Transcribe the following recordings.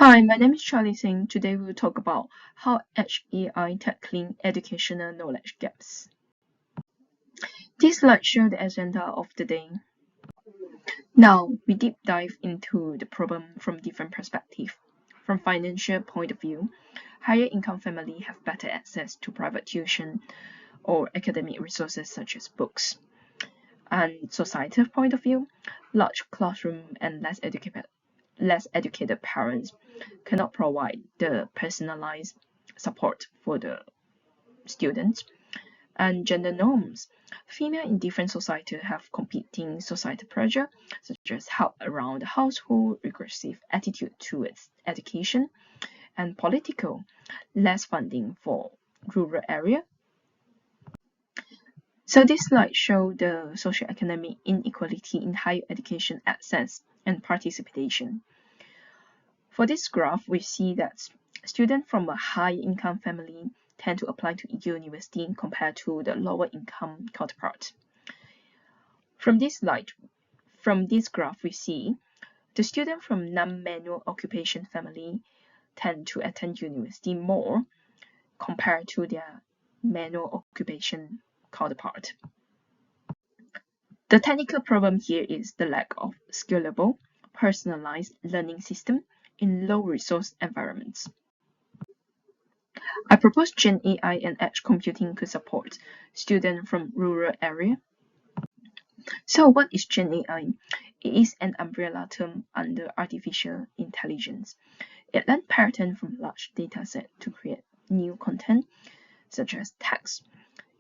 Hi, my name is Charlie Singh. Today we will talk about how Edge AI tackling educational knowledge gaps. This slide shows the agenda of the day. Now, we deep dive into the problem from different perspectives. From financial point of view, higher income families have better access to private tuition or academic resources such as books. And societal point of view, large classroom and less educated parents cannot provide the personalized support for the students. And gender norms. Female in different societies have competing societal pressure, such as help around the household, regressive attitude towards education, and political, less funding for rural area. So this slide shows the socioeconomic inequality in higher education access and participation. For this graph, we see that students from a high-income family tend to apply to university compared to the lower-income counterpart. From this graph, we see the students from non-manual occupation family tend to attend university more compared to their manual occupation counterpart. The technical problem here is the lack of scalable, personalized learning system in low-resource environments. I propose Gen AI and edge computing could support students from rural area. So what is Gen AI? It is an umbrella term under artificial intelligence. It learns patterns from large dataset to create new content, such as text,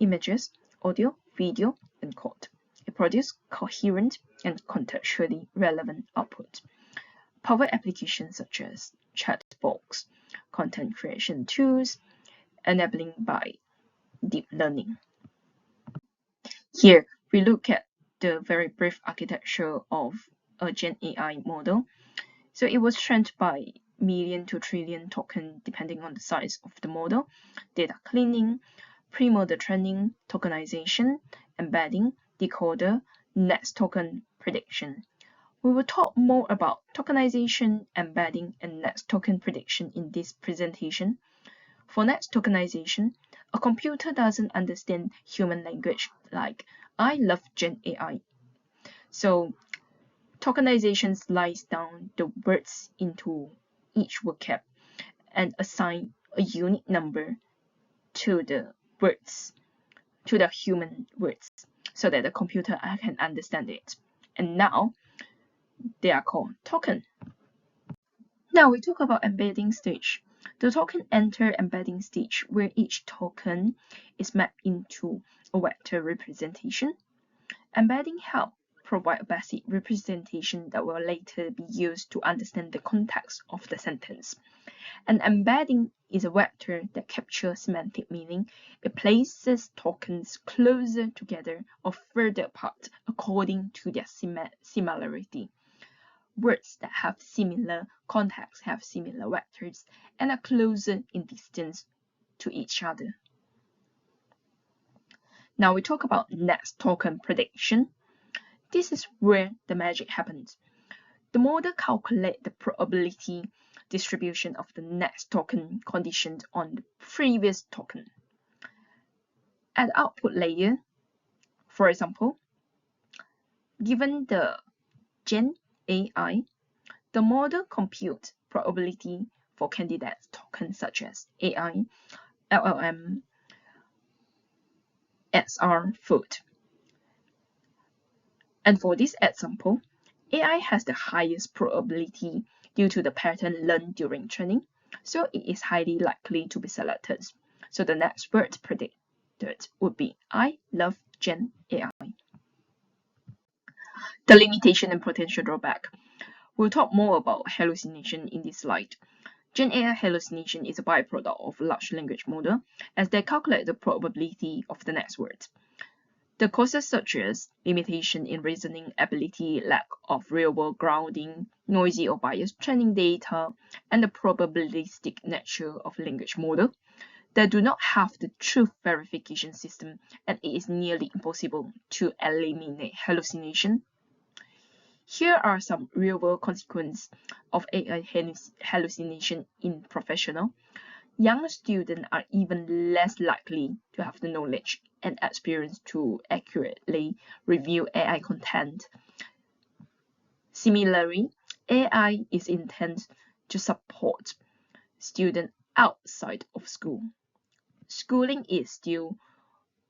images, audio, video, and code. It produces coherent and contextually relevant output. Power applications such as chatbots, content creation tools, enabling by deep learning. Here, we look at the very brief architecture of a Gen AI model. So it was trained by million to trillion token depending on the size of the model, data cleaning, pre-model training, tokenization, embedding, decoder, next token prediction. We will talk more about tokenization, embedding, and next token prediction in this presentation. For next tokenization, a computer doesn't understand human language like I love Gen AI. So tokenization slices down the words into each vocab and assign a unique number to the words, to the human words, so that the computer can understand it. And now they are called token. Now we talk about embedding stage. The token enter embedding stage where each token is mapped into a vector representation. Embedding helps provide a basic representation that will later be used to understand the context of the sentence. An embedding is a vector that captures semantic meaning. It places tokens closer together or further apart according to their similarity. Words that have similar context have similar vectors and are closer in distance to each other. Now we talk about next token prediction. This is where the magic happens. The model calculates the probability distribution of the next token conditioned on the previous token. At the output layer, for example, given the Gen AI, the model computes probability for candidate tokens such as AI, LLM, XR, food. And for this example, AI has the highest probability due to the pattern learned during training, so it is highly likely to be selected. So the next word predicted would be I love Gen AI. The limitation and potential drawback. We'll talk more about hallucination in this slide. Gen AI hallucination is a byproduct of large language model as they calculate the probability of the next word. The causes such as limitation in reasoning ability, lack of real-world grounding, noisy or biased training data, and the probabilistic nature of language model that do not have the truth verification system, and it is nearly impossible to eliminate hallucination. Here are some real-world consequences of AI hallucination in professional. Young students are even less likely to have the knowledge and experience to accurately review AI content. Similarly, AI is intended to support students outside of school. Schooling is still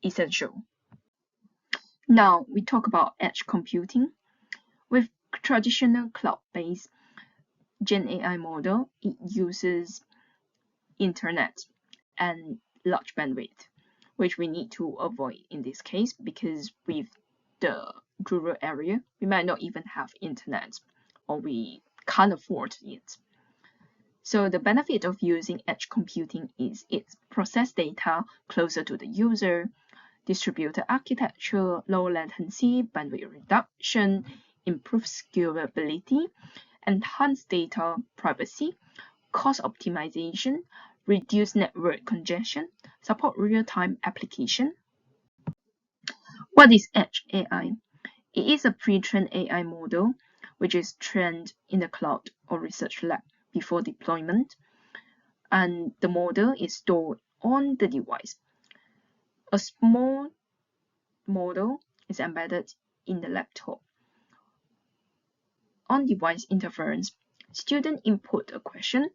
essential. Now we talk about edge computing. With traditional cloud-based Gen AI model, it uses internet and large bandwidth, which we need to avoid in this case because with the rural area, we might not even have internet or we can't afford it. So the benefit of using edge computing is it processes data closer to the user, distributed architecture, low latency, bandwidth reduction, improved scalability, enhanced data privacy, cost optimization, reduce network congestion, support real-time application. What is Edge AI? It is a pre-trained AI model which is trained in the cloud or research lab before deployment, and the model is stored on the device. A small model is embedded in the laptop. On-device interference, students input a question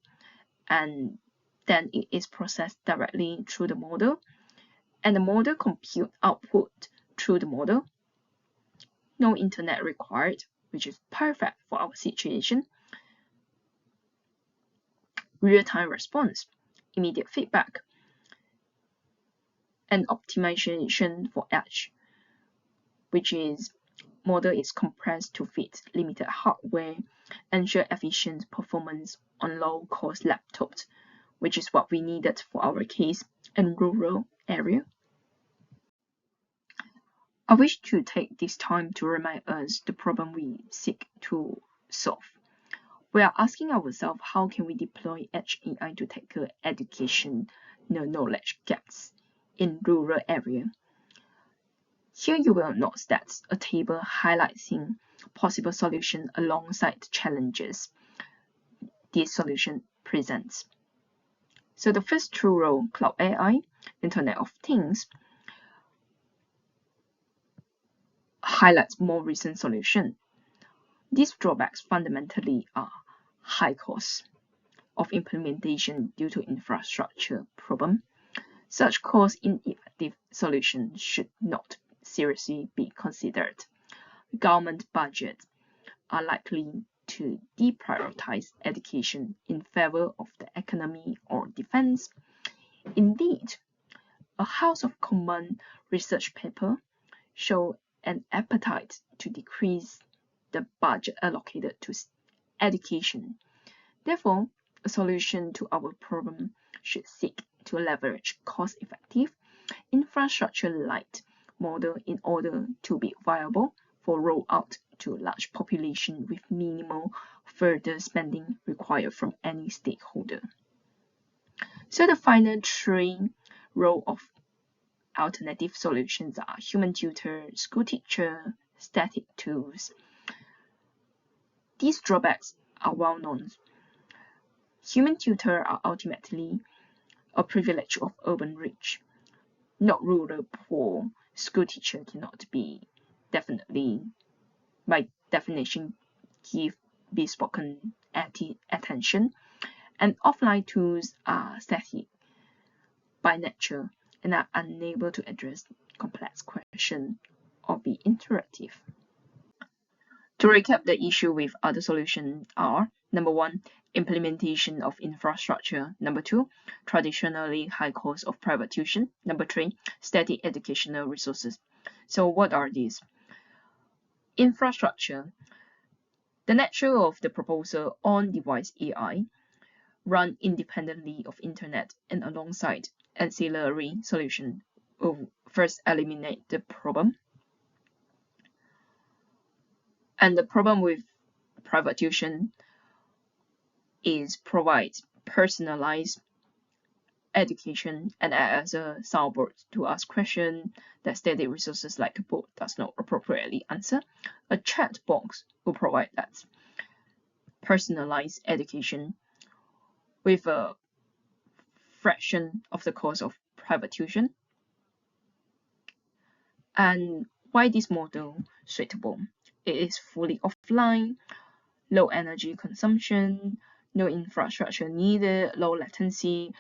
and then it is processed directly through the model, and the model compute output through the model. No internet required, which is perfect for our situation. Real-time response, immediate feedback, and optimization for edge, which is model is compressed to fit limited hardware, ensure efficient performance on low-cost laptops, which is what we needed for our case in rural area. I wish to take this time to remind us the problem we seek to solve. We are asking ourselves how can we deploy Edge AI to tackle educational knowledge gaps in rural area. Here you will note that a table highlighting possible solutions alongside the challenges this solution presents. So the first two row, Cloud AI, Internet of Things, highlights more recent solution. These drawbacks fundamentally are high cost of implementation due to infrastructure problem. Such cost-ineffective solutions should not seriously be considered. Government budgets are likely to deprioritize education in favor of the economy or defense. Indeed, a House of Commons research paper showed an appetite to decrease the budget allocated to education. Therefore, a solution to our problem should seek to leverage cost-effective, infrastructure-light model in order to be viable for rollout to large population with minimal further spending required from any stakeholder. So the final three rows of alternative solutions are human tutor, school teacher, static tools. These drawbacks are well known. Human tutors are ultimately a privilege of urban rich, not rural poor. School teacher cannot be definitely, by definition, give bespoke attention, and offline tools are static by nature and are unable to address complex questions or be interactive. To recap, the issue with other solutions are: number one, implementation of infrastructure; number two, traditionally high cost of private tuition; number three, static educational resources. So what are these? Infrastructure. The nature of the proposal on-device AI run independently of internet and alongside ancillary solution will first eliminate the problem. And the problem with private tuition is provide personalized education and act as a soundboard to ask questions that static resources like a book does not appropriately answer. A chat box will provide that personalized education with a fraction of the cost of private tuition. And why this model suitable? It is fully offline, low energy consumption, no infrastructure needed, low latency,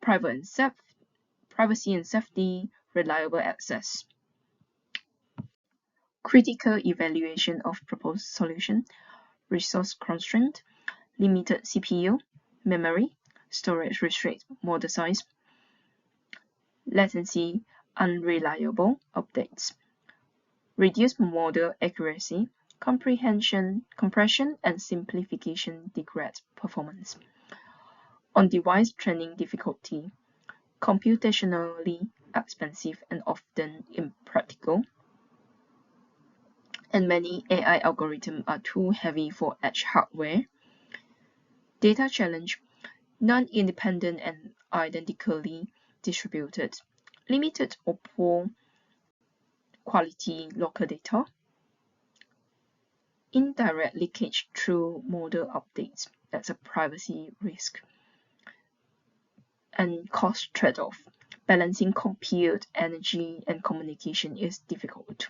privacy and safety, reliable access. Critical evaluation of proposed solution, resource constraint, limited CPU, memory, storage restrict model size, latency, unreliable updates, reduced model accuracy, compression and simplification degrade performance. On-device training difficulty, computationally expensive and often impractical. And many AI algorithms are too heavy for edge hardware. Data challenge, non-independent and identically distributed, limited or poor quality local data, indirect leakage through model updates, that's a privacy risk, and cost trade-off, balancing compute, energy, and communication is difficult.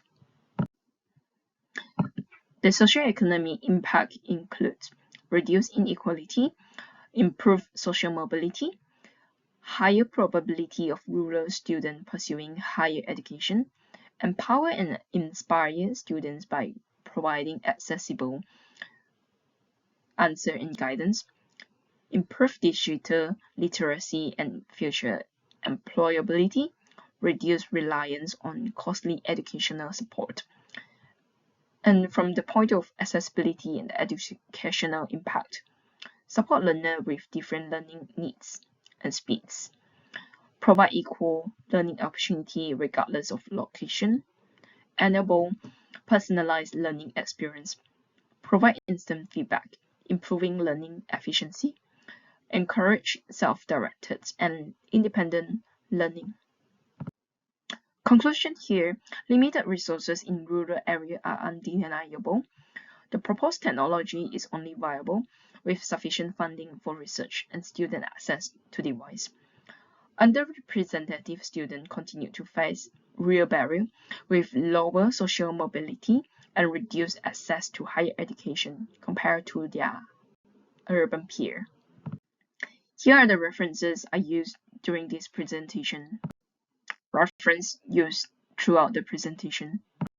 The socioeconomic impact includes reduced inequality, improved social mobility, higher probability of rural students pursuing higher education, empower and inspire students by providing accessible answer and guidance, improve digital literacy and future employability, reduce reliance on costly educational support. And from the point of accessibility and educational impact, support learners with different learning needs and speeds, provide equal learning opportunity regardless of location, enable personalized learning experience, provide instant feedback, improving learning efficiency, encourage self-directed and independent learning. Conclusion here, limited resources in rural areas are undeniable. The proposed technology is only viable with sufficient funding for research and student access to device. Underrepresented students continue to face real barriers with lower social mobility and reduced access to higher education compared to their urban peer. Here are the references I used during this presentation. Reference used throughout the presentation.